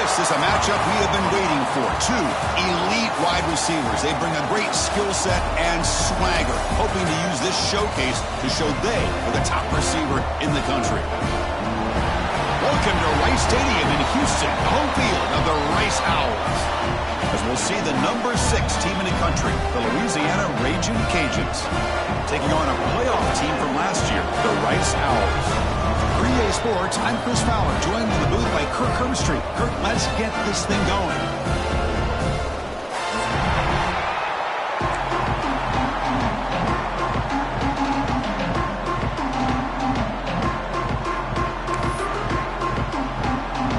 This is a matchup we have been waiting for. Two elite wide receivers. They bring a great skill set and swagger, hoping to use this showcase to show they are the top receiver in the country. Welcome to Rice Stadium in Houston, the home field of the Rice Owls. As we'll see the number 6 team in the country, the Louisiana Ragin' Cajuns, taking on a playoff team from last year, the Rice Owls. For EA Sports, I'm Chris Fowler, joined in the booth by Kirk Herbstreit. Kirk, let's get this thing going.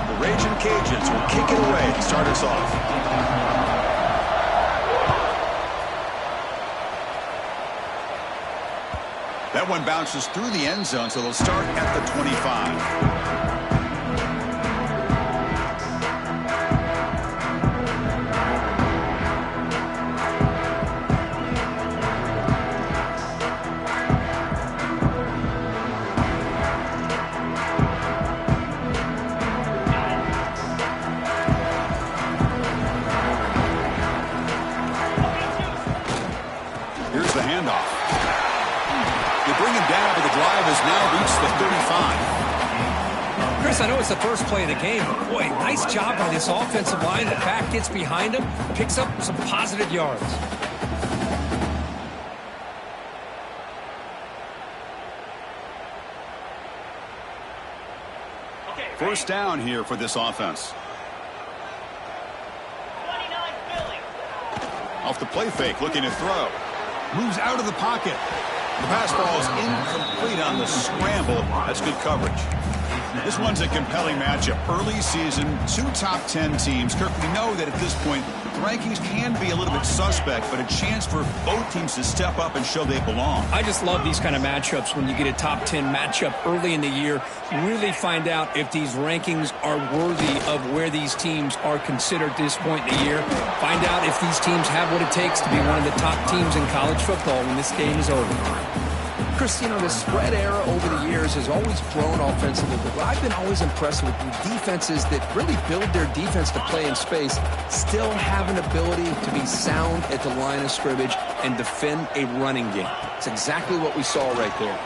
The Ragin' Cajuns will kick it away to start us off. That one bounces through the end zone, so they'll start at the 25. Here's the handoff. Bring him down, but the drive has now reached the 35. Chris, I know it's the first play of the game, but boy, nice job by this offensive line. The back gets behind him, picks up some positive yards. First down here for this offense. Off the play fake, looking to throw. Moves out of the pocket. The pass ball is incomplete on the scramble. That's good coverage. This one's a compelling matchup. Early season, 2 top 10 teams. Kirk, we know that at this point, the rankings can be a little bit suspect, but a chance for both teams to step up and show they belong. I just love these kind of matchups when you get a top 10 matchup early in the year. Really find out if these rankings are worthy of where these teams are considered at this point in the year. Find out if these teams have what it takes to be one of the top teams in college football when this game is over. Chris, you know, the spread era over the years has always grown offensively, but I've been always impressed with the defenses that really build their defense to play in space, still have an ability to be sound at the line of scrimmage and defend a running game. It's exactly what we saw right there.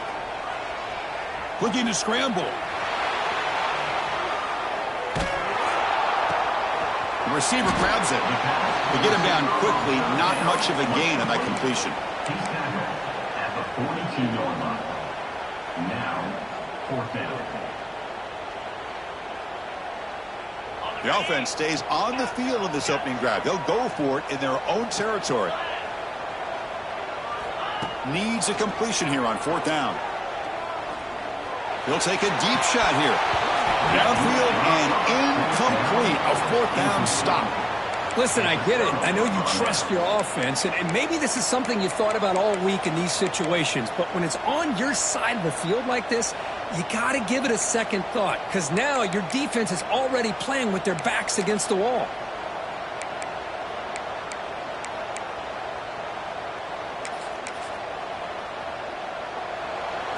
Looking to scramble. The receiver grabs it. They get him down quickly, not much of a gain on that completion. 42-yard line. Now, 4th down. The offense stays on the field in this opening drive. They'll go for it in their own territory. Needs a completion here on 4th down. He'll take a deep shot here. Downfield and incomplete. A 4th down stop. Listen, I get it. I know you trust your offense, and maybe this is something you thought about all week in these situations, but when it's on your side of the field like this, you got to give it a second thought, because now your defense is already playing with their backs against the wall.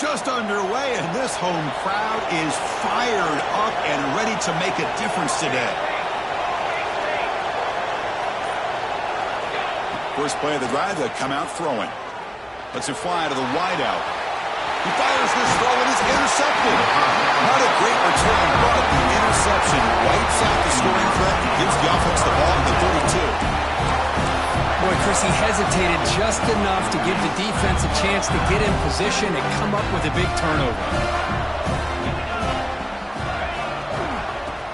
Just underway, and this home crowd is fired up and ready to make a difference today. First play of the drive, they'll come out throwing. Lets it fly to the wideout. He fires this throw and it's intercepted. Not a great return, but the interception wipes out the scoring threat and gives the offense the ball at the 32. Boy, Chris, he hesitated just enough to give the defense a chance to get in position and come up with a big turnover.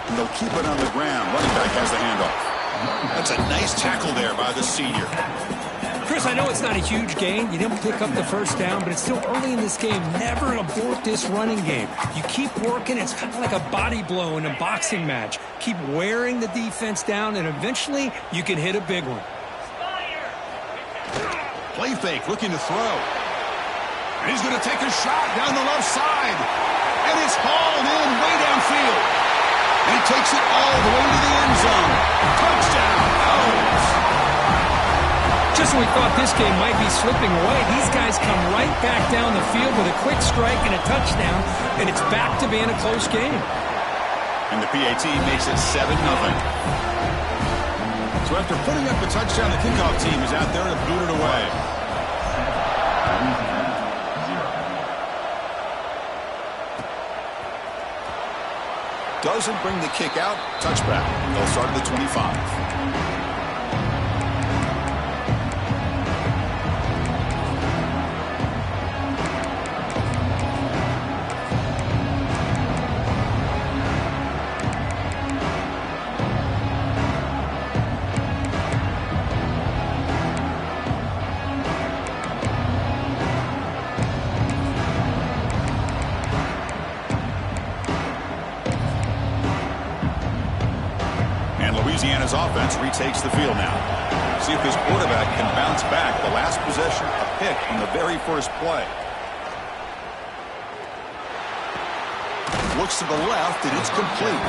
And they'll keep it on the ground. Running back has the handoff. That's a nice tackle there by the senior. Chris, I know it's not a huge gain. You didn't pick up the first down, but it's still early in this game. Never abort this running game. You keep working. It's kind of like a body blow in a boxing match. Keep wearing the defense down, and eventually you can hit a big one. Play fake, looking to throw. And he's going to take a shot down the left side. And it's hauled in way downfield. And he takes it all the way to the end zone. Touchdown, Owls. Just when we thought this game might be slipping away, these guys come right back down the field with a quick strike and a touchdown, and it's back to being a close game. And the PAT makes it 7-0. So after putting up a touchdown, the kickoff team is out there to boot it away. Doesn't bring the kick out. Touchback. They'll start at the 25. Louisiana's offense retakes the field now. See if his quarterback can bounce back. The last possession, a pick on the very first play. Looks to the left, and it's complete.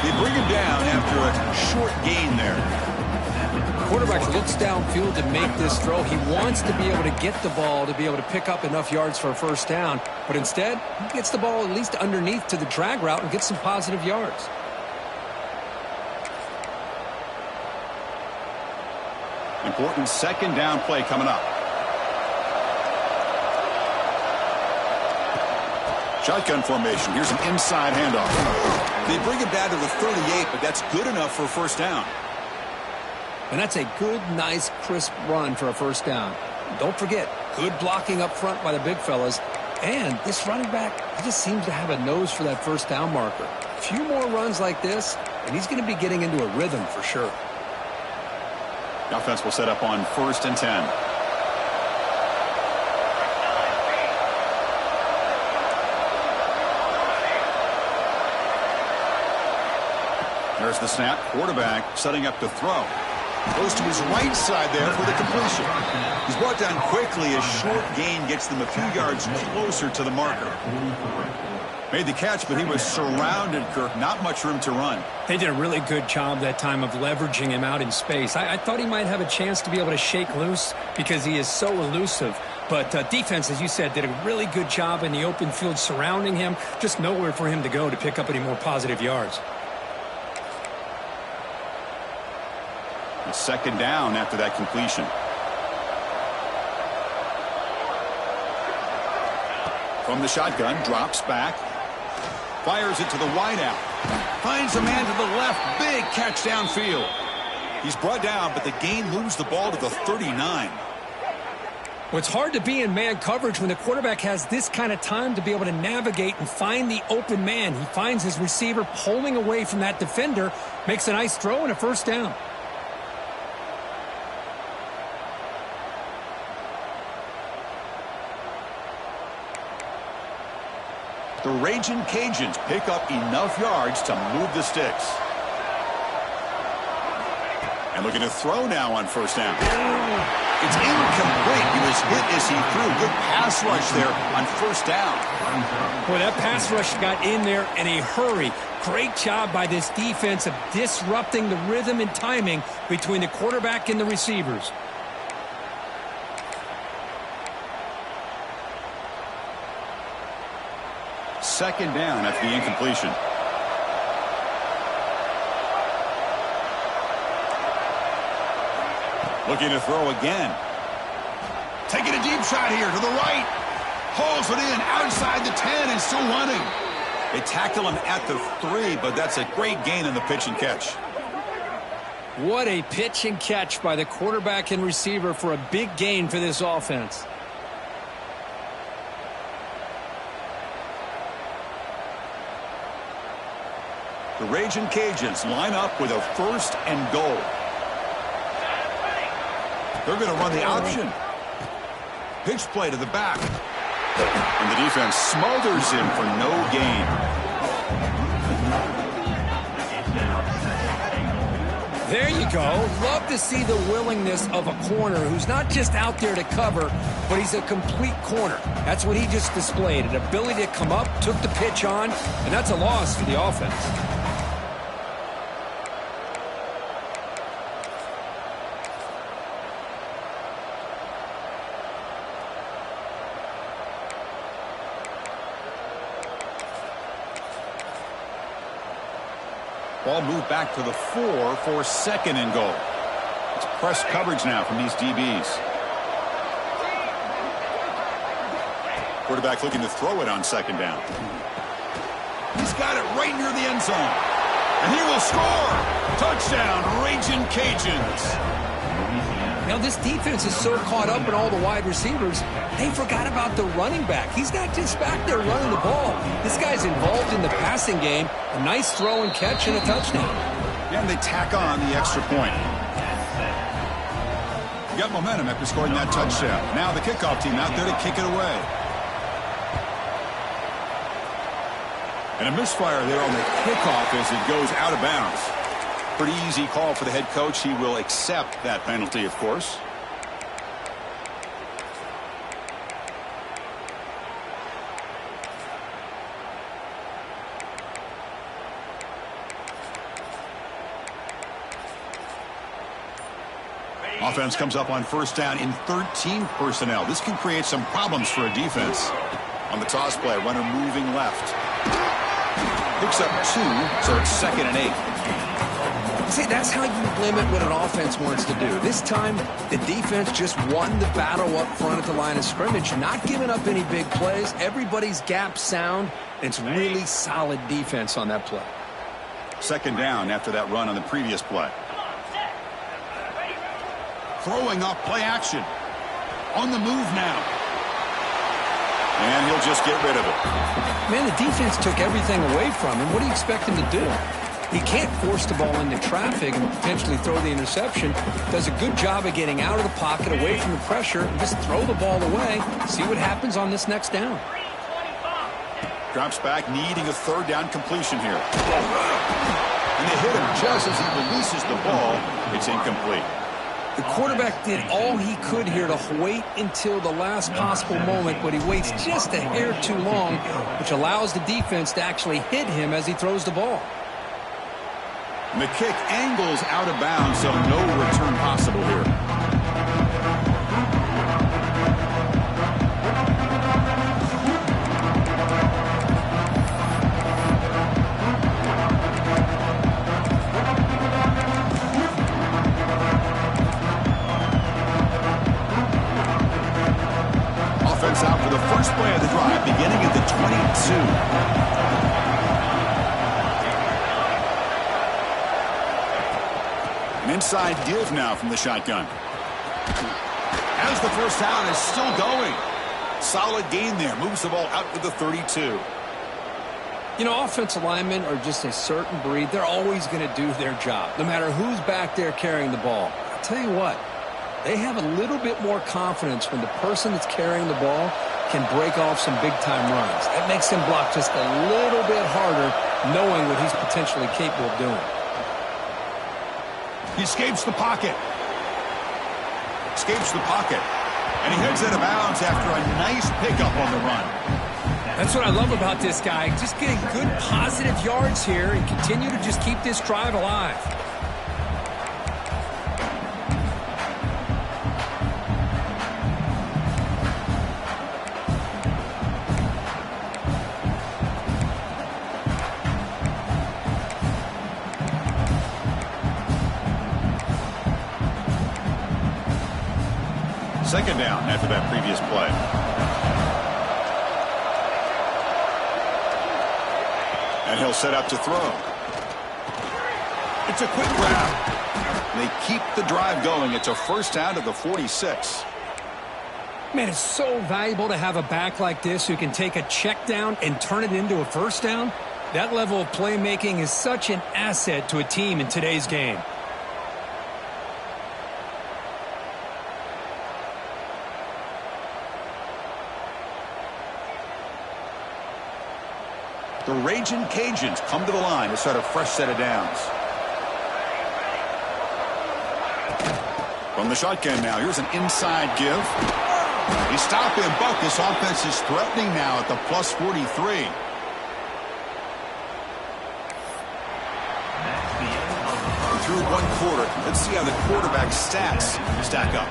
They bring him down after a short gain there. The quarterback looks downfield to make this throw. He wants to be able to get the ball to be able to pick up enough yards for a first down. But instead, he gets the ball at least underneath to the drag route and gets some positive yards. Important second down play coming up. Shotgun formation. Here's an inside handoff. They bring it down to the 38, but that's good enough for a first down. And that's a good, nice, crisp run for a first down. Don't forget, good blocking up front by the big fellas. And this running back, he just seems to have a nose for that first down marker. A few more runs like this, and he's going to be getting into a rhythm for sure. The offense will set up on 1st and 10. There's the snap. Quarterback setting up to throw. Goes to his right side there for the completion. He's brought down quickly. A short gain gets them a few yards closer to the marker. Made the catch, but he was surrounded, Kirk. Not much room to run. They did a really good job that time of leveraging him out in space. I thought he might have a chance to be able to shake loose because he is so elusive. But defense, as you said, did a really good job in the open field surrounding him. Just nowhere for him to go to pick up any more positive yards. A second down after that completion. From the shotgun, drops back. Fires it to the wideout. Finds a man to the left. Big catch downfield. He's brought down, but the gain moves the ball to the 39. Well, it's hard to be in man coverage when the quarterback has this kind of time to be able to navigate and find the open man. He finds his receiver pulling away from that defender, makes a nice throw and a first down. The Raging Cajuns pick up enough yards to move the sticks. And looking to throw now on first down. It's incomplete. He was hit as he threw. Good pass rush there on first down. Boy, that pass rush got in there in a hurry. Great job by this defense of disrupting the rhythm and timing between the quarterback and the receivers. Second down after the incompletion. Looking to throw again. Taking a deep shot here to the right. Hauls it in outside the 10 and still running. They tackle him at the 3, but that's a great gain in the pitch and catch. What a pitch and catch by the quarterback and receiver for a big gain for this offense. The Raging Cajuns line up with a 1st and goal. They're going to run the option. Pitch play to the back. And the defense smothers him for no gain. There you go. Love to see the willingness of a corner who's not just out there to cover, but he's a complete corner. That's what he just displayed, an ability to come up, took the pitch on, and that's a loss for the offense. Ball moved back to the 4 for 2nd and goal. It's press coverage now from these DBs. Quarterback looking to throw it on 2nd down. He's got it right near the end zone. And he will score. Touchdown, Ragin' Cajuns. Now, this defense is so caught up in all the wide receivers, they forgot about the running back. He's not just back there running the ball. This guy's involved in the passing game. A nice throw and catch and a touchdown. And they tack on the extra point. Got momentum after scoring that touchdown. Now the kickoff team out there to kick it away. And a misfire there on the kickoff as it goes out of bounds. Pretty easy call for the head coach. He will accept that penalty, of course. Offense comes up on 1st down in 13 personnel. This can create some problems for a defense. On the toss play, runner moving left. Picks up 2, so it's 2nd and 8. See, that's how you limit what an offense wants to do. This time, the defense just won the battle up front at the line of scrimmage, not giving up any big plays. Everybody's gap sound. It's really solid defense on that play. 2nd down after that run on the previous play. Throwing off play action. On the move now. And he'll just get rid of it. Man, the defense took everything away from him. What do you expect him to do? He can't force the ball into traffic and potentially throw the interception. Does a good job of getting out of the pocket, away from the pressure, and just throw the ball away. See what happens on this next down. Drops back, needing a 3rd down completion here. And they hit him just as he releases the ball. It's incomplete. The quarterback did all he could here to wait until the last possible moment, but he waits just a hair too long, which allows the defense to actually hit him as he throws the ball. And the kick angles out of bounds, so no return possible here. Offense out for the first play of the drive, beginning at the 22. Inside give now from the shotgun. As the first down is still going. Solid gain there. Moves the ball out to the 32. You know, offensive linemen are just a certain breed. They're always going to do their job, no matter who's back there carrying the ball. I'll tell you what, they have a little bit more confidence when the person that's carrying the ball can break off some big-time runs. That makes him block just a little bit harder, knowing what he's potentially capable of doing. He escapes the pocket. Escapes the pocket. And he heads out of bounds after a nice pickup on the run. That's what I love about this guy. Just getting good positive yards here and continue to just keep this drive alive. Second down after that previous play. And he'll set up to throw. It's a quick grab. They keep the drive going. It's a first down to the 46. Man, it's so valuable to have a back like this who can take a check down and turn it into a first down. That level of playmaking is such an asset to a team in today's game. The Ragin' Cajuns come to the line to start a fresh set of downs. From the shotgun now, here's an inside give. He stopped him, but this offense is threatening now at the plus 43. Through one quarter, let's see how the quarterback stats stack up.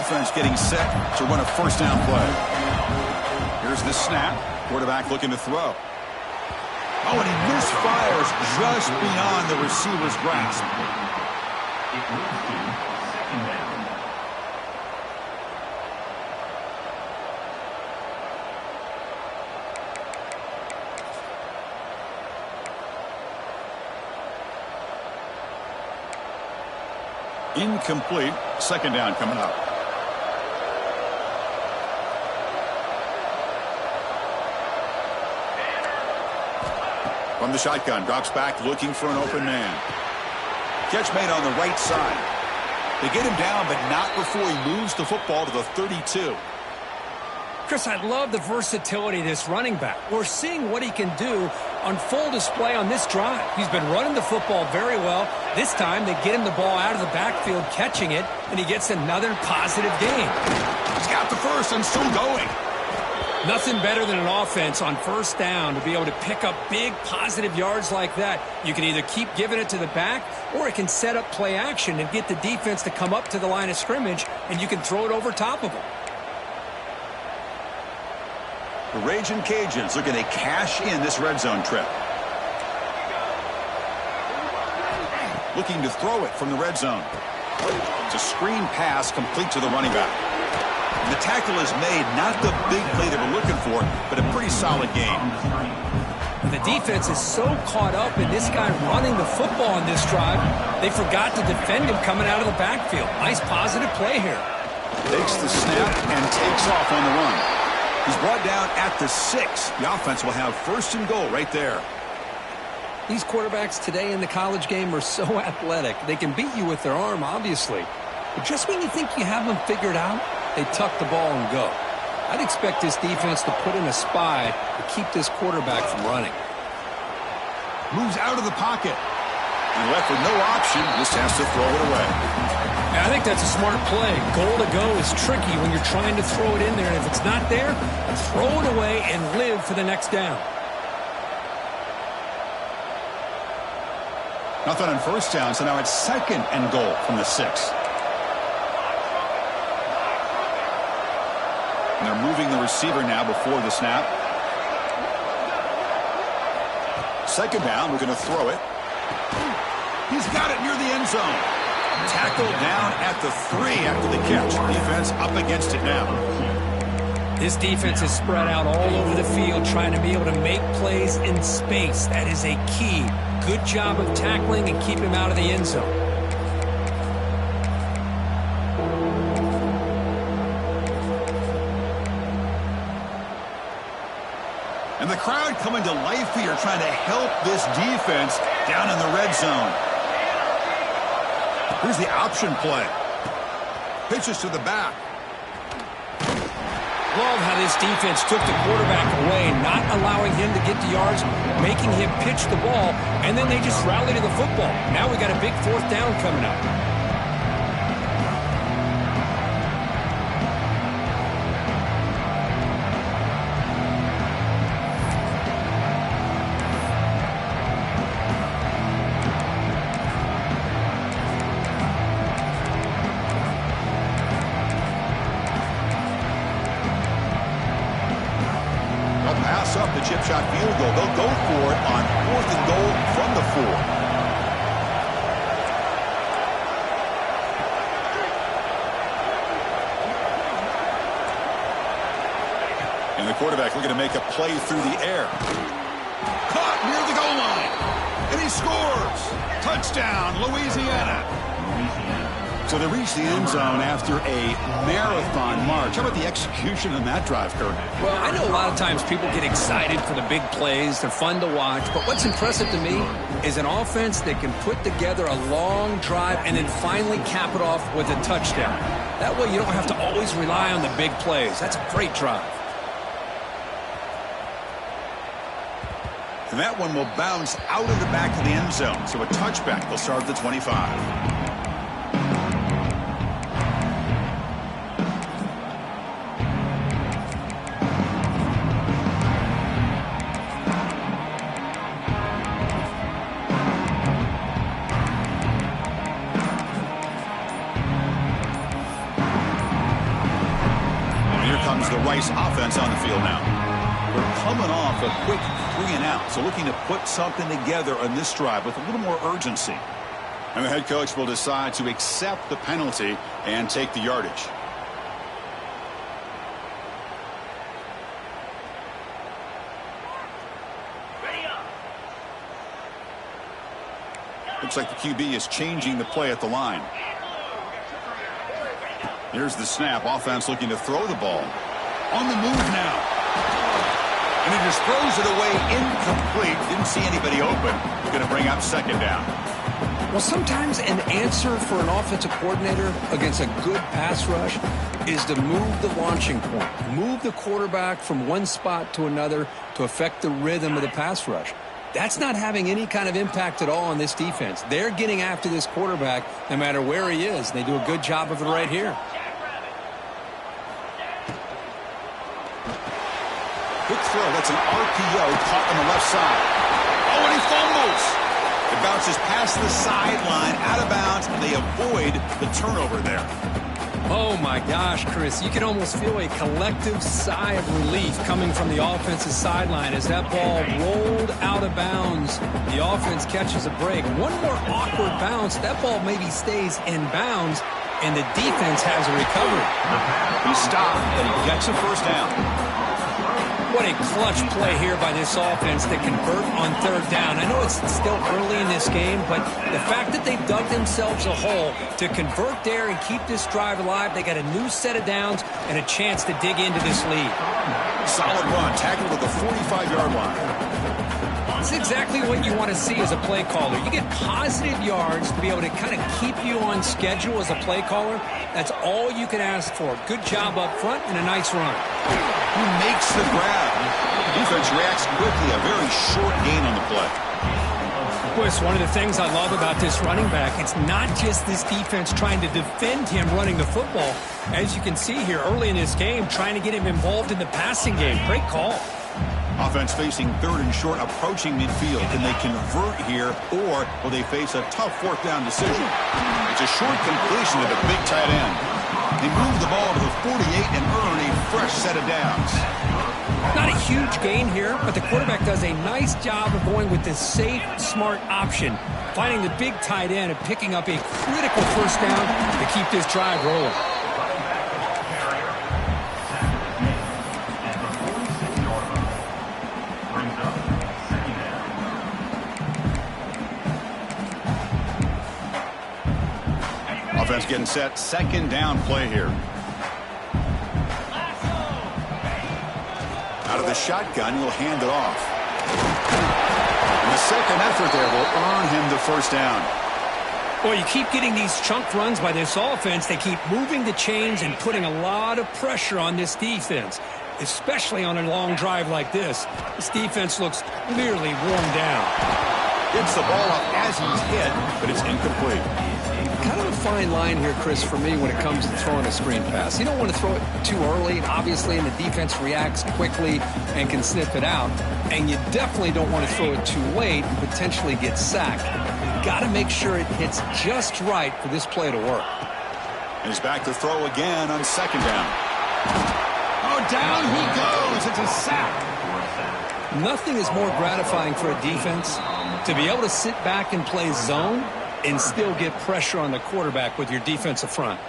offense getting set to run a first down play. Here's the snap. Quarterback looking to throw. Oh, and he misfires just beyond the receiver's grasp. It moves to second down. Incomplete. Second down coming up. From the shotgun, drops back looking for an open man. Catch made on the right side. They get him down, but not before he moves the football to the 32. Chris, I love the versatility of this running back. We're seeing what he can do on full display on this drive. He's been running the football very well. This time, they get him the ball out of the backfield, catching it, and he gets another positive gain. He's got the first and still going. Nothing better than an offense on first down to be able to pick up big positive yards like that. You can either keep giving it to the back, or it can set up play action and get the defense to come up to the line of scrimmage, and you can throw it over top of them. The Raging Cajuns looking to cash in this red zone trip. Looking to throw it from the red zone. It's a screen pass complete to the running back. And the tackle is made, not the big play they were looking for, but a pretty solid game. The defense is so caught up in this guy running the football on this drive, they forgot to defend him coming out of the backfield. Nice positive play here. Takes the snap and takes off on the run. He's brought down at the 6. The offense will have first and goal right there. These quarterbacks today in the college game are so athletic. They can beat you with their arm, obviously. But just when you think you have them figured out, they tuck the ball and go. I'd expect this defense to put in a spy to keep this quarterback from running. Moves out of the pocket. And left with no option, just has to throw it away. Yeah, I think that's a smart play. Goal to go is tricky when you're trying to throw it in there. And if it's not there, throw it away and live for the next down. Nothing on first down, so now it's second and goal from the 6. And they're moving the receiver now before the snap. Second down, we're going to throw it. He's got it near the end zone. Tackled down at the 3 after the catch. Defense up against it now. This defense is spread out all over the field, trying to be able to make plays in space. That is a key. Good job of tackling and keep him out of the end zone. And the crowd coming to life here, trying to help this defense down in the red zone. Here's the option play. Pitches to the back. Love how this defense took the quarterback away, not allowing him to get the yards, making him pitch the ball, and then they just rally to the football. Now we got a big fourth down coming up. Up the chip shot field goal. They'll go for it on 4th and goal from the 4. And the quarterback looking to make a play through the air. Caught near the goal line. And he scores. Touchdown, Louisiana. So they reach the end zone after a marathon march. How about the execution on that drive, Kurt? Well, I know a lot of times people get excited for the big plays. They're fun to watch. But what's impressive to me is an offense that can put together a long drive and then finally cap it off with a touchdown. That way you don't have to always rely on the big plays. That's a great drive. And that one will bounce out of the back of the end zone. So a touchback. They'll start at the 25. brings the Rice offense on the field now. We're coming off a quick 3-and-out, so looking to put something together on this drive with a little more urgency. And the head coach will decide to accept the penalty and take the yardage. Looks like the QB is changing the play at the line. Here's the snap. Offense looking to throw the ball. On the move now. And he just throws it away incomplete. Didn't see anybody open. Going to bring up second down. Well, sometimes an answer for an offensive coordinator against a good pass rush is to move the launching point. Move the quarterback from one spot to another to affect the rhythm of the pass rush. That's not having any kind of impact at all on this defense. They're getting after this quarterback no matter where he is. They do a good job of it right here. Quick throw. That's an RPO caught on the left side. Oh, and he fumbles. It bounces past the sideline, out of bounds, and they avoid the turnover there. Oh, my gosh, Chris. You can almost feel a collective sigh of relief coming from the offensive sideline as that ball rolled out of bounds. The offense catches a break. One more awkward bounce. That ball maybe stays in bounds, and the defense has a recovery. He stopped, and he gets a first down. What a clutch play here by this offense to convert on third down. I know it's still early in this game, but the fact that they've dug themselves a hole to convert there and keep this drive alive, they got a new set of downs and a chance to dig into this lead. Solid run, tackled at the 45-yard line. It's exactly what you want to see as a play caller. You get positive yards to be able to kind of keep you on schedule as a play caller. That's all you can ask for. Good job up front and a nice run. He makes the grab. Defense reacts quickly. A very short gain on the play. Chris, one of the things I love about this running back, it's not just this defense trying to defend him running the football. As you can see here early in this game, trying to get him involved in the passing game. Great call. Offense facing third and short, approaching midfield. Can they convert here, or will they face a tough fourth down decision? It's a short completion to the big tight end. They move the ball to the 48 and earn a fresh set of downs. Not a huge gain here, but the quarterback does a nice job of going with this safe, smart option, finding the big tight end and picking up a critical first down to keep this drive rolling. Offense getting set. Second down play here. Out of the shotgun, he'll hand it off. And the second effort there will earn him the first down. Well, you keep getting these chunk runs by this offense. They keep moving the chains and putting a lot of pressure on this defense, especially on a long drive like this. This defense looks clearly worn down. Gets the ball up as he's hit, but it's incomplete. Kind of a fine line here, Chris, for me when it comes to throwing a screen pass. You don't want to throw it too early, obviously, and the defense reacts quickly and can sniff it out. And you definitely don't want to throw it too late and potentially get sacked. You've got to make sure it hits just right for this play to work. And he's back to throw again on second down. Oh, down he goes. It's a sack. Nothing is more gratifying for a defense to be able to sit back and play zone and still get pressure on the quarterback with your defensive front.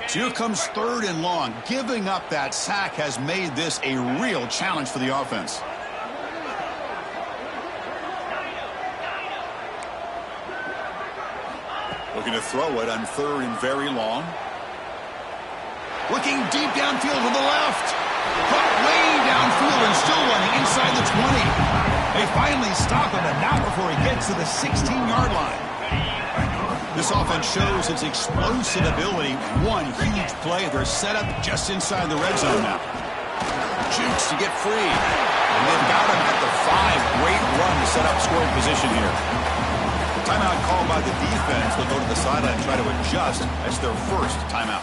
So here comes third and long. Giving up that sack has made this a real challenge for the offense. Looking to throw it on third and very long. Looking deep downfield to the left. Caught way downfield and still running inside the 20. They finally stop him, but not before he gets to the 16-yard line. This offense shows its explosive ability. One huge play. They're set up just inside the red zone now. Jukes to get free. And they've got him at the 5. Great run to set up scoring position here. Timeout called by the defense. They'll go to the sideline and try to adjust. That's their first timeout.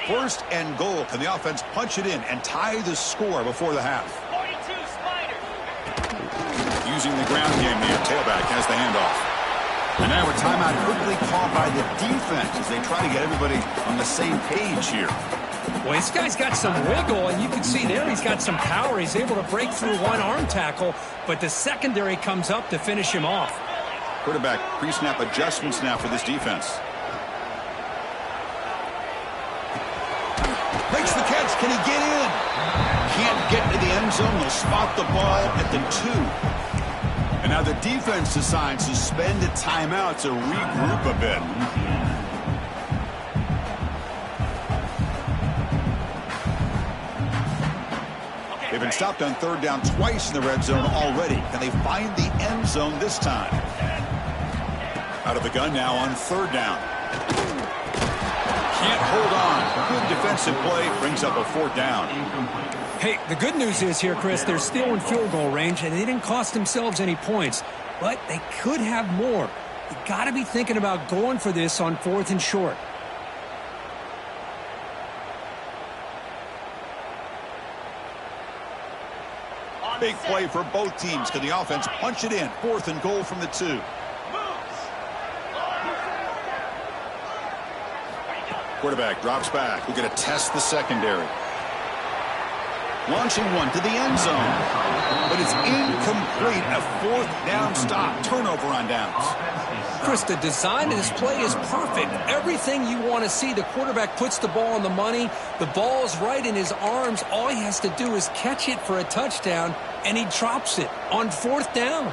First and goal. Can the offense punch it in and tie the score before the half? using the ground game here. Tailback has the handoff. And now a timeout quickly called by the defense as they try to get everybody on the same page here. Well, this guy's got some wiggle, and you can see there he's got some power. He's able to break through one arm tackle, but the secondary comes up to finish him off. Quarterback pre-snap adjustments now for this defense. Makes the catch. Can he get in? Can't get to the end zone. They'll spot the ball at the 2. And now the defense decides to spend a timeout to regroup a bit. They've been stopped on third down twice in the red zone already. Can they find the end zone this time? Out of the gun now on third down. Can't hold on. Good defensive play brings up a fourth down. Hey, the good news is here, Chris, they're still in field goal range, and they didn't cost themselves any points, but they could have more. You got to be thinking about going for this on 4th and short. Big play for both teams. Can the offense punch it in? 4th and goal from the 2. Quarterback drops back. We're going to test the secondary. Launching one to the end zone. But it's incomplete. A 4th down stop. Turnover on downs. Chris, the design of this play is perfect. Everything you want to see. The quarterback puts the ball on the money. The ball's right in his arms. All he has to do is catch it for a touchdown, and he drops it on 4th down.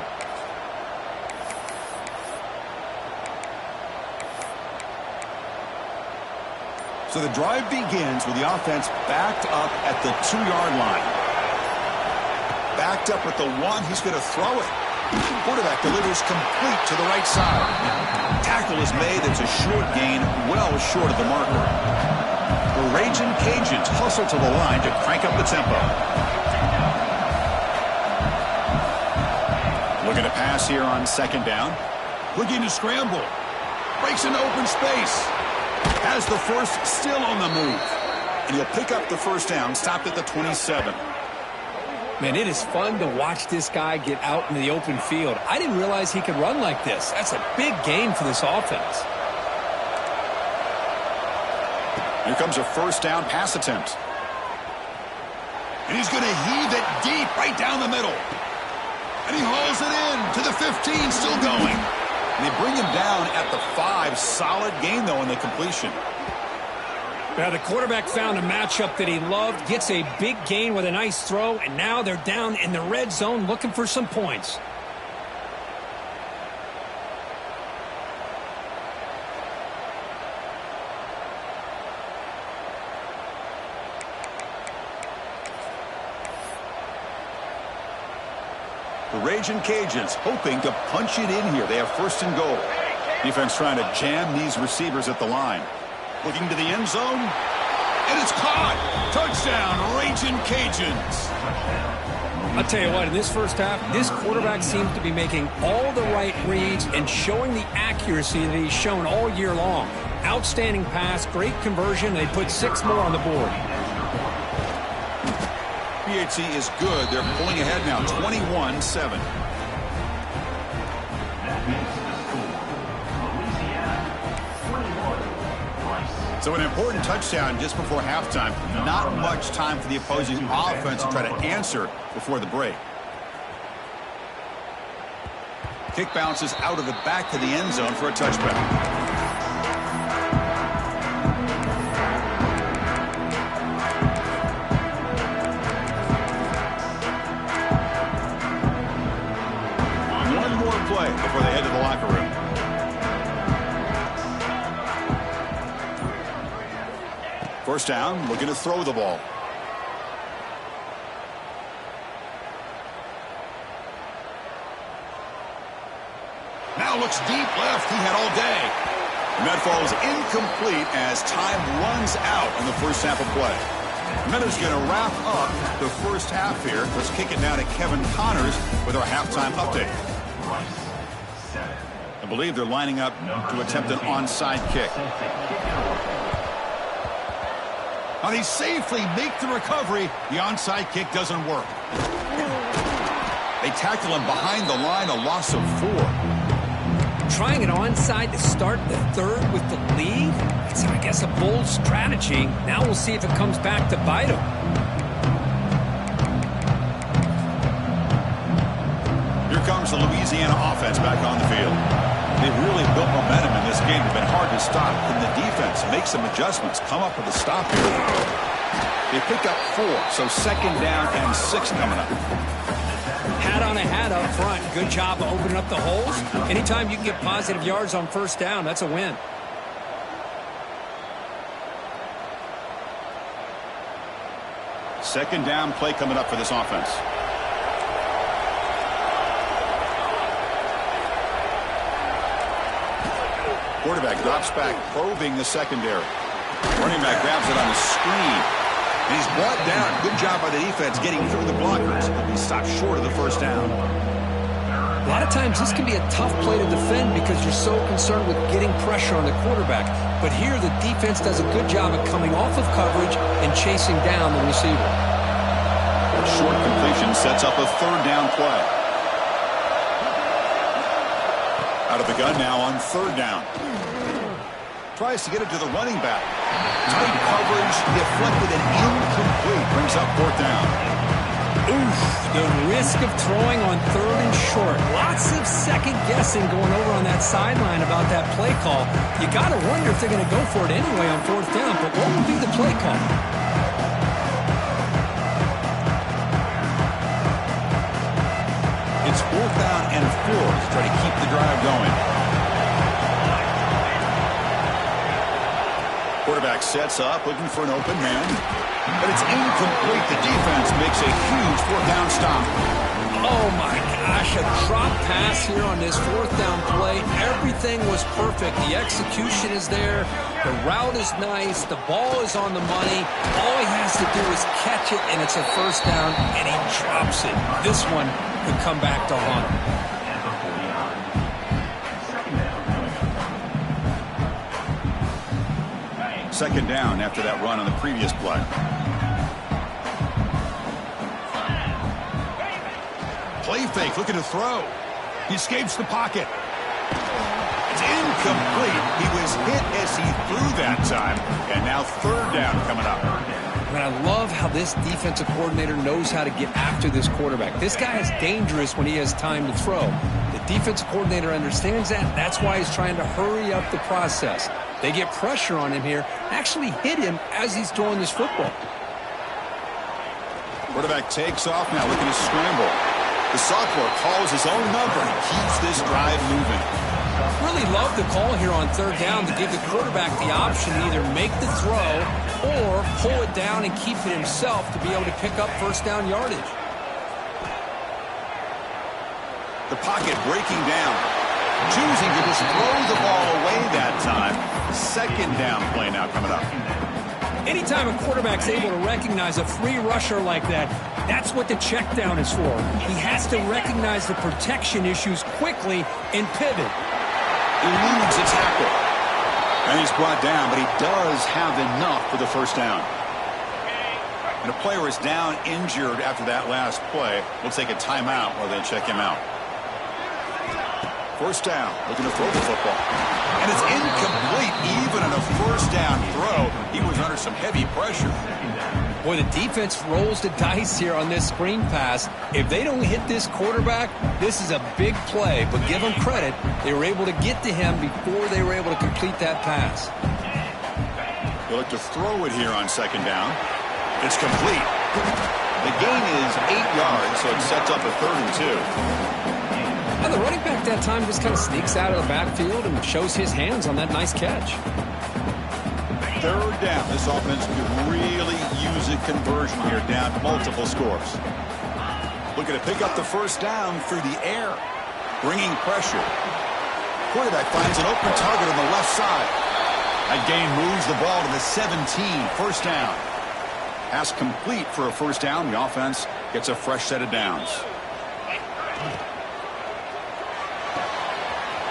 So the drive begins with the offense backed up at the 2-yard line. Backed up at the 1. He's going to throw it. Quarterback delivers complete to the right side. Tackle is made. It's a short gain, well short of the marker. The Raging Cajuns hustle to the line to crank up the tempo. Looking to pass here on 2nd down. Looking to scramble. Breaks into open space. Has the first, still on the move. And he'll pick up the first down, stopped at the 27. Man, it is fun to watch this guy get out in the open field. I didn't realize he could run like this. That's a big gain for this offense. Here comes a first down pass attempt. And he's going to heave it deep right down the middle. And he hauls it in to the 15, still going. And they bring him down at the 5. Solid gain, though, in the completion. Now, the quarterback found a matchup that he loved, gets a big gain with a nice throw, and now they're down in the red zone looking for some points. The Raging Cajuns hoping to punch it in here. They have 1st and goal. Defense trying to jam these receivers at the line. Looking to the end zone. And it's caught. Touchdown, Raging Cajuns. I'll tell you what, in this first half, this quarterback seems to be making all the right reads and showing the accuracy that he's shown all year long. Outstanding pass, great conversion. They put 6 more on the board. PHC is good. They're pulling ahead now, 21-7. So an important touchdown just before halftime. Not much time for the opposing offense to try to answer before the break. Kick bounces out of the back to the end zone for a touchback. Play before they head to the locker room. First down, looking to throw the ball. Now looks deep left. He had all day. And that falls incomplete as time runs out on the first half of play. Meta's going to wrap up the first half here. Let's kick it down to Kevin Connors with our halftime update. I believe they're lining up to attempt an onside kick. Now they safely make the recovery. The onside kick doesn't work. They tackle him behind the line, a loss of 4. Trying it onside to start the third with the lead? It's, I guess, a bold strategy. Now we'll see if it comes back to bite him. Here comes the Louisiana offense back on the field. They've really built momentum in this game. It's been hard to stop. Can the defense make some adjustments, come up with a stop here? They pick up 4, so 2nd down and 6 coming up. Hat on a hat up front. Good job of opening up the holes. Anytime you can get positive yards on 1st down, that's a win. Second down play coming up for this offense. Quarterback drops back, probing the secondary. Running back grabs it on the screen. And he's brought down. Good job by the defense getting through the blockers. He'll be stopped short of the 1st down. A lot of times this can be a tough play to defend because you're so concerned with getting pressure on the quarterback. But here the defense does a good job of coming off of coverage and chasing down the receiver. A short completion sets up a 3rd down play. Out of the gun now on 3rd down. Tries to get it to the running back. Tight coverage, deflected and incomplete. Brings up 4th down. Oof, the risk of throwing on 3rd and short. Lots of second guessing going over on that sideline about that play call. You got to wonder if they're going to go for it anyway on 4th down, but what would be the play call? It's 4th down and 4 to try to keep the drive going. Quarterback sets up, looking for an open man. But it's incomplete. The defense makes a huge 4th down stop. Oh, my gosh, a drop pass here on this 4th down play. Everything was perfect. The execution is there. The route is nice. The ball is on the money. All he has to do is catch it, and it's a 1st down, and he drops it. This one could come back to haunt him. Second down after that run on the previous play. Play fake, looking to throw. He escapes the pocket. It's incomplete. He was hit as he threw that time. And now 3rd down coming up. And I love how this defensive coordinator knows how to get after this quarterback. This guy is dangerous when he has time to throw. The defensive coordinator understands that. That's why he's trying to hurry up the process. They get pressure on him here, actually hit him as he's throwing this football. Quarterback takes off now, looking to scramble. The sophomore calls his own number and keeps this drive moving. Really love the call here on 3rd down to give the quarterback the option to either make the throw or pull it down and keep it himself to be able to pick up 1st down yardage. The pocket breaking down. Choosing to just throw the ball away that time. 2nd down play now coming up. Anytime a quarterback's able to recognize a free rusher like that, that's what the check down is for. He has to recognize the protection issues quickly and pivot. Eludes a tackle. And he's brought down, but he does have enough for the 1st down. And a player is down injured after that last play. We'll take a timeout while they check him out. 1st down, looking to throw the football. And it's incomplete, even on a 1st down throw. He was under some heavy pressure. Boy, the defense rolls the dice here on this screen pass. If they don't hit this quarterback, this is a big play. But give them credit, they were able to get to him before they were able to complete that pass. They'll look to throw it here on 2nd down. It's complete. The gain is 8 yards, so it sets up a 3rd and 2. And the running back that time just kind of sneaks out of the backfield and shows his hands on that nice catch. 3rd down. This offense could really use a conversion here, down multiple scores. Looking to pick up the 1st down through the air. Bringing pressure. Quarterback finds an open target on the left side. That gain moves the ball to the 17. 1st down. Pass complete for a 1st down. The offense gets a fresh set of downs.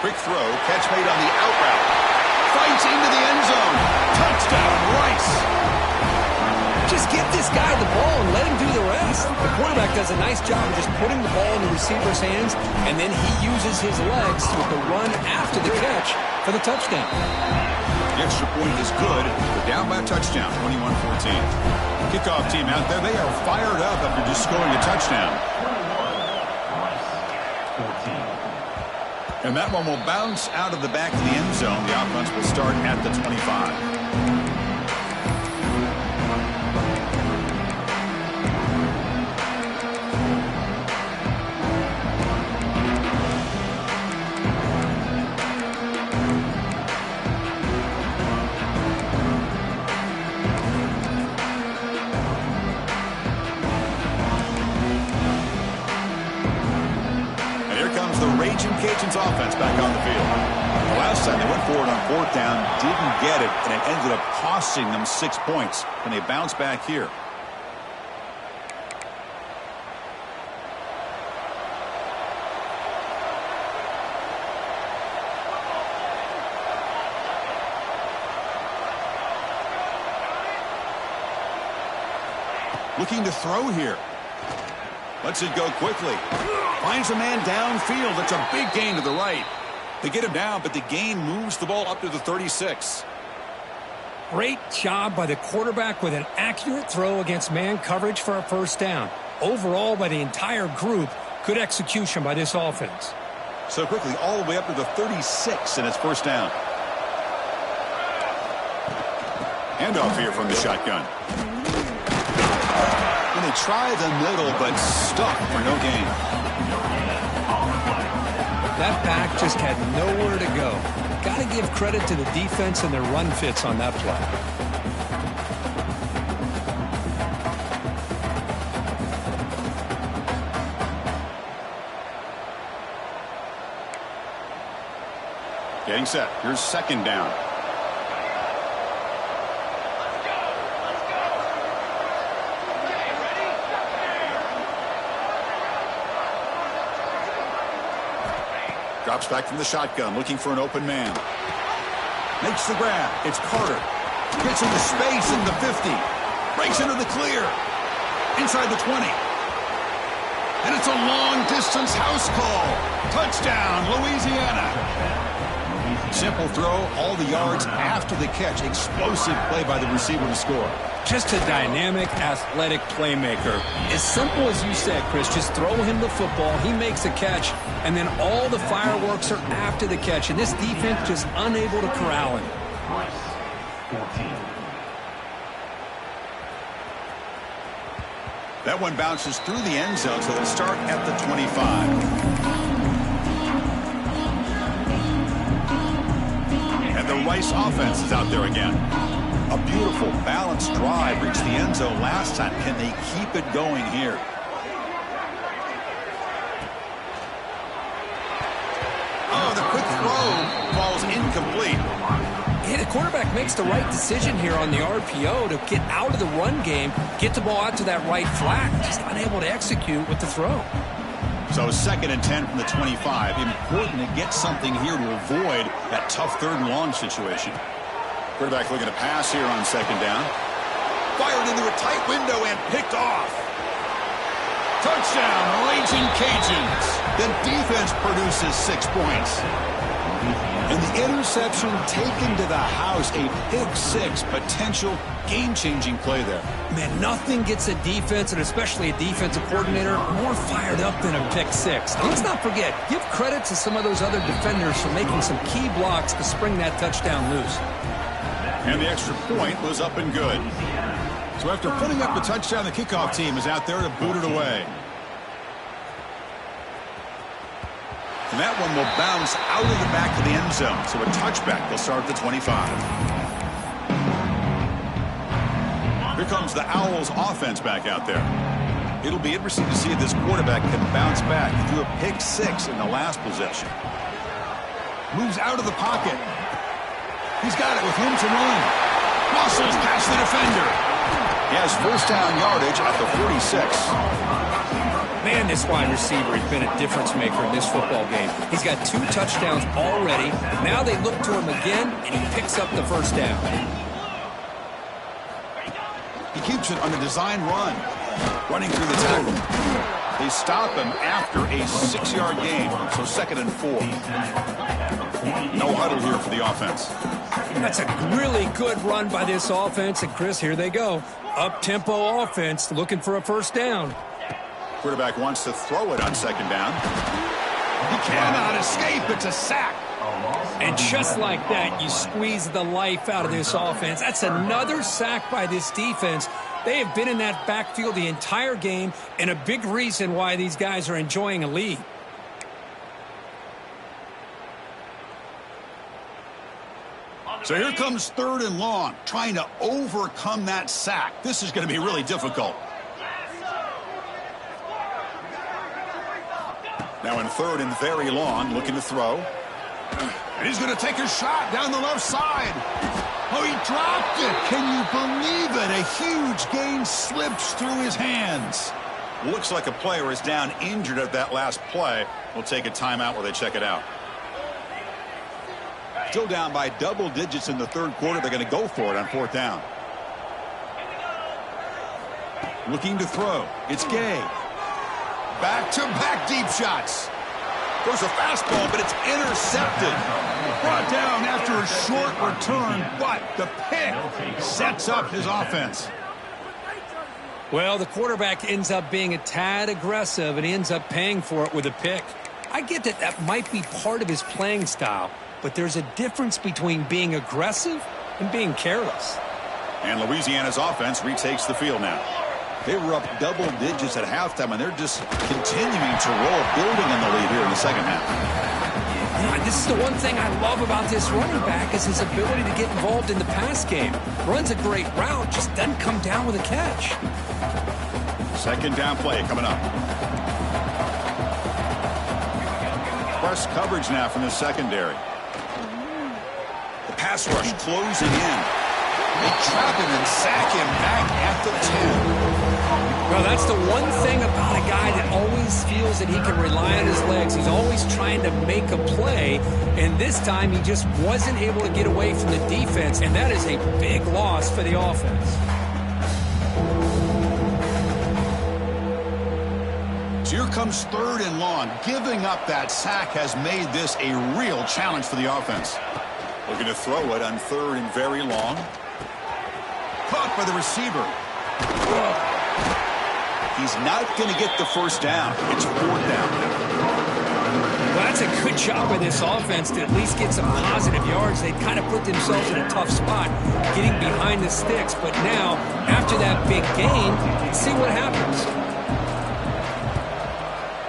Quick throw, catch made on the out route. Fights into the end zone. Touchdown, Rice. Just get this this guy the ball and let him do the rest. The quarterback does a nice job of just putting the ball in the receiver's hands, and then he uses his legs with the run after the catch for the touchdown. The extra point is good. They're down by a touchdown, 21-14. Kickoff team out there, they are fired up after just scoring a touchdown. And that one will bounce out of the back of the end zone. The offense will start at the 25. Cajuns offense back on the field. The last time they went forward on fourth down, didn't get it, and it ended up costing them 6 points. And they bounce back here. Looking to throw here. Lets it go quickly. Finds a man downfield. It's a big gain to the right. They get him down, but the gain moves the ball up to the 36. Great job by the quarterback with an accurate throw against man coverage for a first down. Overall, by the entire group, good execution by this offense. So quickly, all the way up to the 36, and it's first down. Handoff here from the shotgun. And they try the middle, but stuck for no gain. That back just had nowhere to go. Got to give credit to the defense and their run fits on that play. Getting set. Here's second down. Drops back from the shotgun, looking for an open man. Makes the grab. It's Carter. Gets into space in the 50. Breaks into the clear. Inside the 20. And it's a long-distance house call. Touchdown, Louisiana. Simple throw, all the yards after the catch. Explosive play by the receiver to score. Just a dynamic, athletic playmaker. As simple as you said, Chris, just throw him the football, he makes a catch, and then all the fireworks are after the catch. And this defense just unable to corral him. That one bounces through the end zone, so they'll start at the 25. And the Rice offense is out there again. A beautiful, balanced drive reached the end zone last time. Can they keep it going here? Oh, the quick throw falls incomplete. Yeah, the quarterback makes the right decision here on the RPO to get out of the run game, get the ball out to that right flat, just unable to execute with the throw. So 2nd and 10 from the 25. Important to get something here to avoid that tough 3rd and long situation. Quarterback looking to pass here on 2nd down. Fired into a tight window and picked off. Touchdown, Raging Cajuns. The defense produces 6 points. And the interception taken to the house, a pick-6, potential game-changing play there. Man, nothing gets a defense, and especially a defensive coordinator, more fired up than a pick-6. And let's not forget, give credit to some of those other defenders for making some key blocks to spring that touchdown loose. And the extra point was up and good. So after putting up the touchdown, the kickoff team is out there to boot it away. And that one will bounce out of the back of the end zone. So a touchback. They'll start at the 25. Here comes the Owls offense back out there. It'll be interesting to see if this quarterback can bounce back. He threw a pick-6 in the last possession. Moves out of the pocket. He's got it with room to run. Muscles past the defender. He has first down yardage at the 46. Man, this wide receiver has been a difference maker in this football game. He's got 2 touchdowns already. Now they look to him again, and he picks up the first down. keeps it on the design run. Running through the tackle. They stop him after a 6-yard gain, so 2nd and 4. No huddle here for the offense. That's a really good run by this offense. And, Chris, here they go. Up-tempo offense looking for a first down. Quarterback wants to throw it on 2nd down. He cannot escape. It's a sack. And just like that, you squeeze the life out of this offense. That's another sack by this defense. They have been in that backfield the entire game, and a big reason why these guys are enjoying a lead. So here comes 3rd and long, trying to overcome that sack. This is going to be really difficult. Now in 3rd and very long, looking to throw. And he's going to take a shot down the left side. Oh, he dropped it. Can you believe it? A huge gain slips through his hands. Looks like a player is down injured at that last play. We'll take a timeout while they check it out. Still down by double digits in the 3rd quarter. They're going to go for it on 4th down. Looking to throw. It's Gay. Back-to-back deep shots. Throws a fastball, but it's intercepted. Brought down after a short return, but the pick sets up his offense. Well, the quarterback ends up being a tad aggressive, and he ends up paying for it with a pick. I get that that might be part of his playing style, but there's a difference between being aggressive and being careless. And Louisiana's offense retakes the field now. They were up double digits at halftime, and they're just continuing to roll, building on the lead here in the 2nd half. Yeah, this is the one thing I love about this running back is his ability to get involved in the pass game. Runs a great route, just doesn't come down with a catch. 2nd down play coming up. Press coverage now from the secondary. The pass rush closing in. They trap him and sack him back at the 10. Well, that's the one thing about a guy that always feels that he can rely on his legs. He's always trying to make a play, and this time he just wasn't able to get away from the defense, and that is a big loss for the offense. So here comes 3rd and long. Giving up that sack has made this a real challenge for the offense. Looking to throw it on 3rd and very long. Caught by the receiver. He's not going to get the first down. It's 4th down. Well, that's a good job by this offense to at least get some positive yards. They kind of put themselves in a tough spot getting behind the sticks. But now, after that big gain, let's see what happens.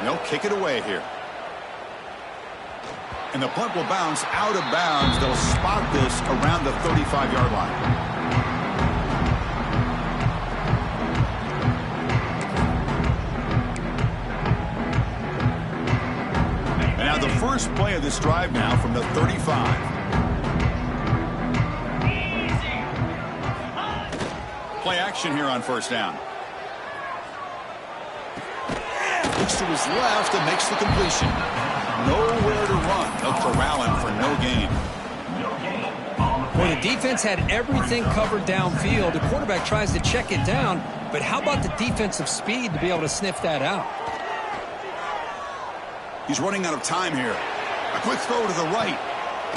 They'll kick it away here. And the punt will bounce out of bounds. They'll spot this around the 35-yard line. The first play of this drive now from the 35. Play action here on 1st down. Looks to his left and makes the completion. Nowhere to run. They'll corral him for no gain. Well, the defense had everything covered downfield. The quarterback tries to check it down, but how about the defensive speed to be able to sniff that out? He's running out of time here. A quick throw to the right.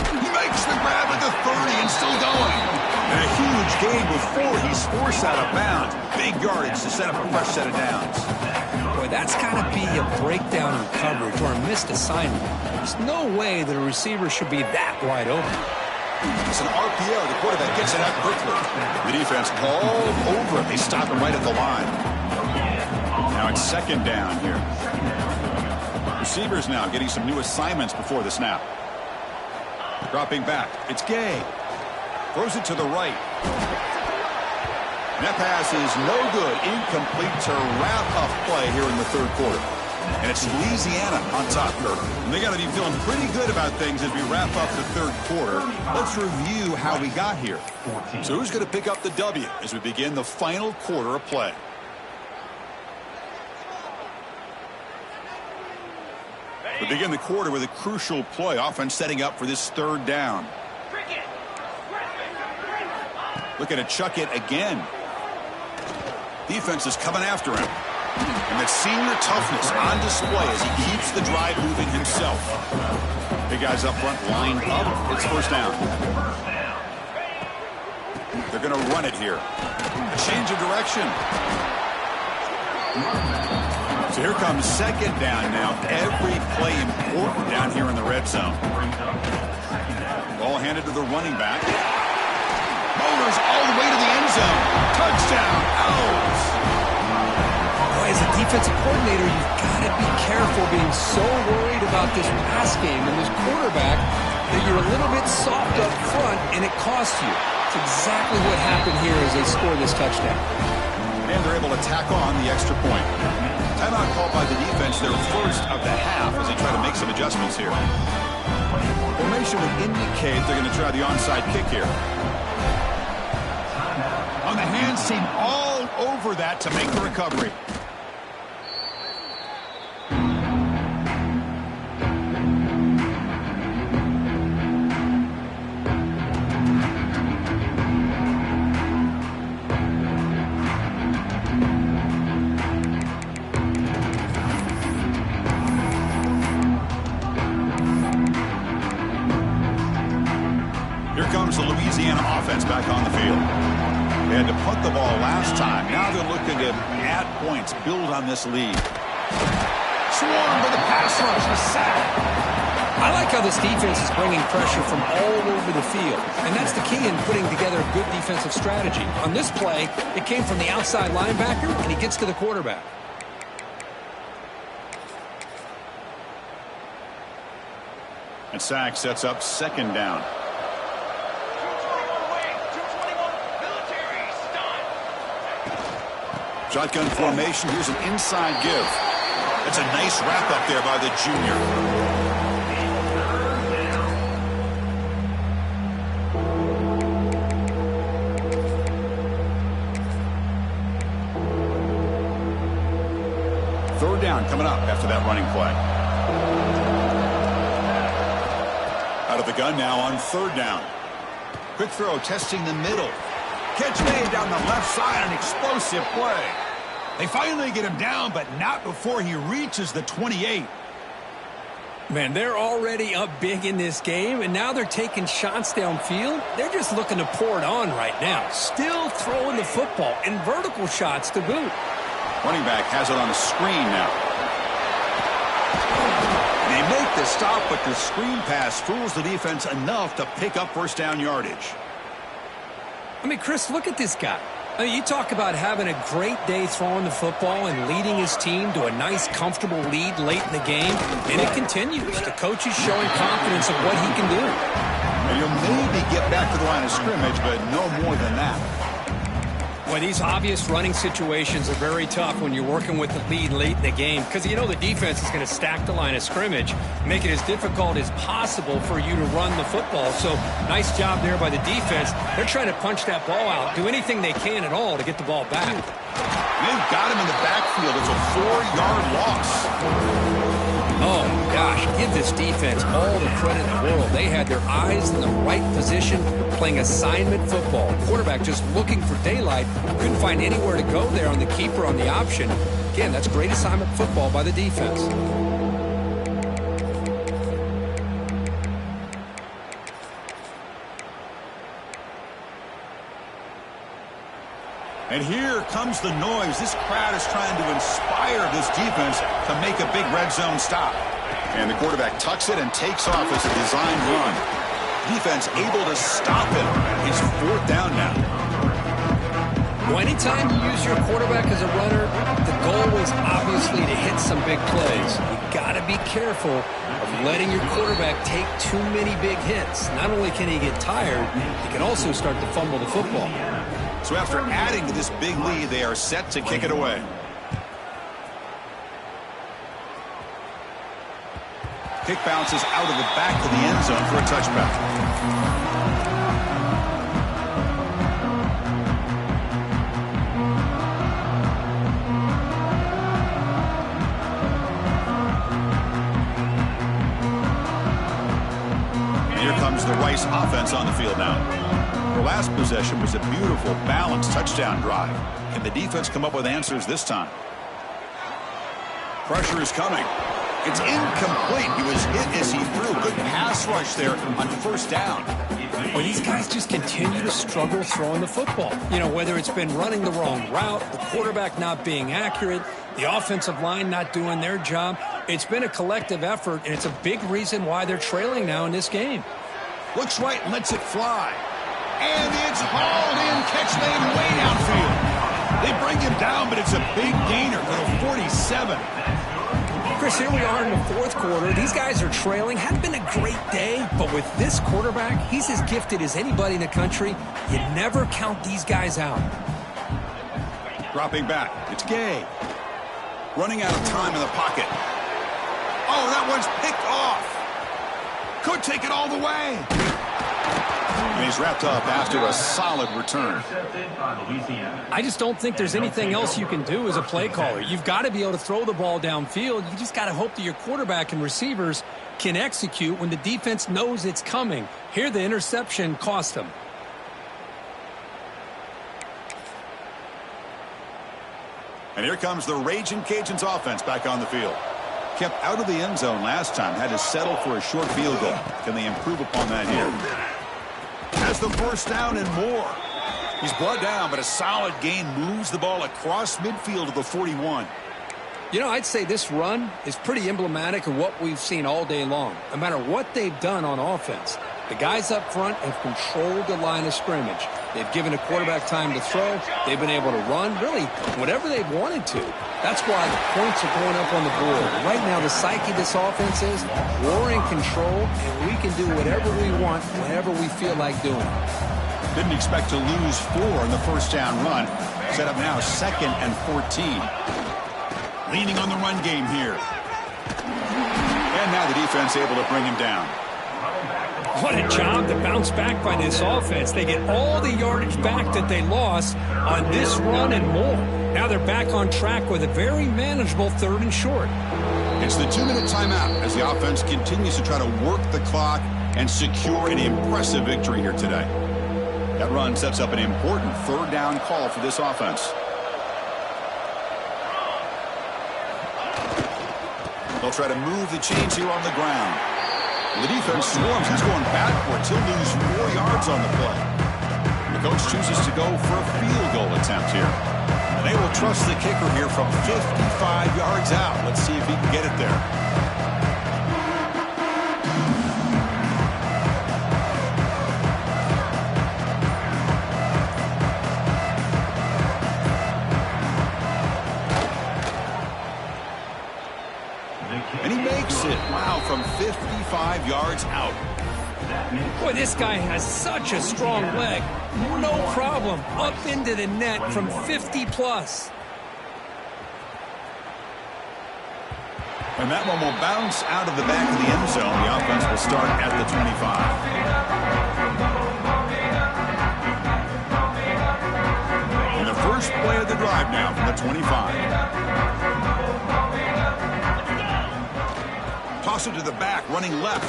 He makes the grab at the 30 and still going. And a huge gain before he's forced out of bounds. Big yardage to set up a fresh set of downs. Boy, that's got to be a breakdown in coverage or a missed assignment. There's no way that a receiver should be that wide open. It's an RPO. The quarterback gets it out quickly. The defense all over him. They stop him right at the line. Now it's 2nd down here. Receivers now getting some new assignments before the snap. Dropping back. It's Gay. Throws it to the right. And that pass is no good. Incomplete to wrap up play here in the 3rd quarter. And it's Louisiana on top, Kirk. And they got to be feeling pretty good about things as we wrap up the 3rd quarter. Let's review how we got here. So who's going to pick up the W as we begin the final quarter of play? We begin the quarter with a crucial play. Offense setting up for this 3rd down. Looking to chuck it again. Defense is coming after him. And that senior toughness on display as he keeps the drive moving himself. Big guys up front lined up. It's first down. They're going to run it here. A change of direction. So here comes second down now. Every play important down here in the red zone. Ball handed to the running back. Motors all the way to the end zone. Touchdown. Owls. Boy, as a defensive coordinator, you've got to be careful being so worried about this pass game and this quarterback that you're a little bit soft up front and it costs you. It's exactly what happened here as they score this touchdown. And they're able to tack on the extra point. Timeout called by the defense, their first of the half as they try to make some adjustments here. Formation would indicate they're going to try the onside kick here. On the hands team all over that to make the recovery. Here comes the Louisiana offense back on the field. They had to punt the ball last time. Now they're looking to add points, build on this lead. Swarmed with the pass rush, a sack. I like how this defense is bringing pressure from all over the field. And that's the key in putting together a good defensive strategy. On this play, it came from the outside linebacker, and he gets to the quarterback. And sack sets up second down. Shotgun formation. Here's an inside give. That's a nice wrap up there by the junior. Third down coming up after that running play. Out of the gun now on third down. Quick throw testing the middle. Catch made down the left side, an explosive play. They finally get him down, but not before he reaches the 28. Man, they're already up big in this game, and now they're taking shots downfield. They're just looking to pour it on right now. Still throwing the football, and vertical shots to boot. Running back has it on a screen now. They make the stop, but the screen pass fools the defense enough to pick up first down yardage. I mean, Chris, look at this guy. I mean, you talk about having a great day throwing the football and leading his team to a nice, comfortable lead late in the game, and it continues. The coach is showing confidence of what he can do. And you'll maybe get back to the line of scrimmage, but no more than that. Well, these obvious running situations are very tough when you're working with the lead late in the game because you know the defense is going to stack the line of scrimmage, make it as difficult as possible for you to run the football. So nice job there by the defense. They're trying to punch that ball out, do anything they can at all to get the ball back. They've got him in the backfield. It's a 4-yard loss. Oh, gosh, give this defense all the credit in the world. They had their eyes in the right position, playing assignment football. Quarterback just looking for daylight. Couldn't find anywhere to go there on the keeper on the option. Again, that's great assignment football by the defense. And here comes the noise. This crowd is trying to inspire this defense to make a big red zone stop. And the quarterback tucks it and takes off as a designed run. Defense able to stop him. He's fourth down now. Well, anytime you use your quarterback as a runner, the goal is obviously to hit some big plays. You got to be careful of letting your quarterback take too many big hits. Not only can he get tired, he can also start to fumble the football. So after adding to this big lead, they are set to kick it away. Kick bounces out of the back of the end zone for a touchback. And here comes the Rice offense on the field now. Their last possession was a beautiful, balanced touchdown drive. Can the defense come up with answers this time? Pressure is coming. It's incomplete. He was hit as he threw. Good pass rush there on first down. Well, these guys just continue to struggle throwing the football. You know, whether it's been running the wrong route, the quarterback not being accurate, the offensive line not doing their job. It's been a collective effort, and it's a big reason why they're trailing now in this game. Looks right and lets it fly. And it's hauled in, catch made way downfield. They bring him down, but it's a big gainer for the 47. Chris, here we are in the fourth quarter. These guys are trailing. Hadn't been a great day, but with this quarterback, he's as gifted as anybody in the country. You never count these guys out. Dropping back. It's Gay. Running out of time in the pocket. Oh, that one's picked off. Could take it all the way. And he's wrapped up after a solid return. I just don't think there's anything else you can do as a play caller. You've got to be able to throw the ball downfield. You just got to hope that your quarterback and receivers can execute when the defense knows it's coming. Here, the interception cost them. And here comes the Raging Cajuns offense back on the field. Kept out of the end zone last time. Had to settle for a short field goal. Can they improve upon that here? Has the first down and more. He's brought down, but a solid gain moves the ball across midfield to the 41. You know, I'd say this run is pretty emblematic of what we've seen all day long. No matter what they've done on offense, the guys up front have controlled the line of scrimmage. They've given a quarterback time to throw. They've been able to run, really, whatever they've wanted to. That's why the points are going up on the board. Right now, the psyche of this offense is we're in control, and we can do whatever we want whenever we feel like doing it. Didn't expect to lose 4 in the first down run. Set up now 2nd and 14. Leaning on the run game here. And now the defense able to bring him down. What a job to bounce back by this offense. They get all the yardage back that they lost on this run and more. Now they're back on track with a very manageable 3rd and short. It's the 2-minute timeout as the offense continues to try to work the clock and secure an impressive victory here today. That run sets up an important 3rd down call for this offense. They'll try to move the chains here on the ground. The defense swarms. He's going backwards. He'll lose 4 yards on the play. The coach chooses to go for a field goal attempt here. And they will trust the kicker here from 55 yards out. Let's see if he can get it there. And he makes it. Wow, from 55 yards out. Boy, this guy has such a strong leg. No problem. Up into the net from 50-plus. And that one will bounce out of the back of the end zone. The offense will start at the 25. And the first play of the drive now from the 25. Toss it to the back, running left.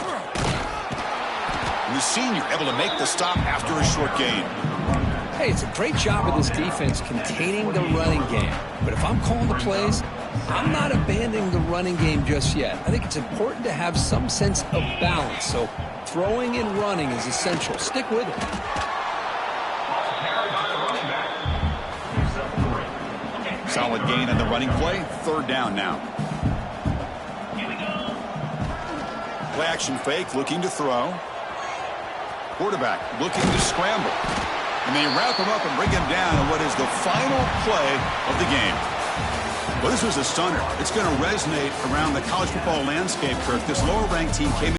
And the senior able to make the stop after a short gain. Hey, it's a great job of this defense containing the running game. But if I'm calling the plays, I'm not abandoning the running game just yet. I think it's important to have some sense of balance. So throwing and running is essential. Stick with it. Solid gain on the running play. 3rd down now. Play action fake, looking to throw. Quarterback looking to scramble. And they wrap him up and bring him down on what is the final play of the game. Well, this was a stunner. It's going to resonate around the college football landscape, Kirk. This lower-ranked team came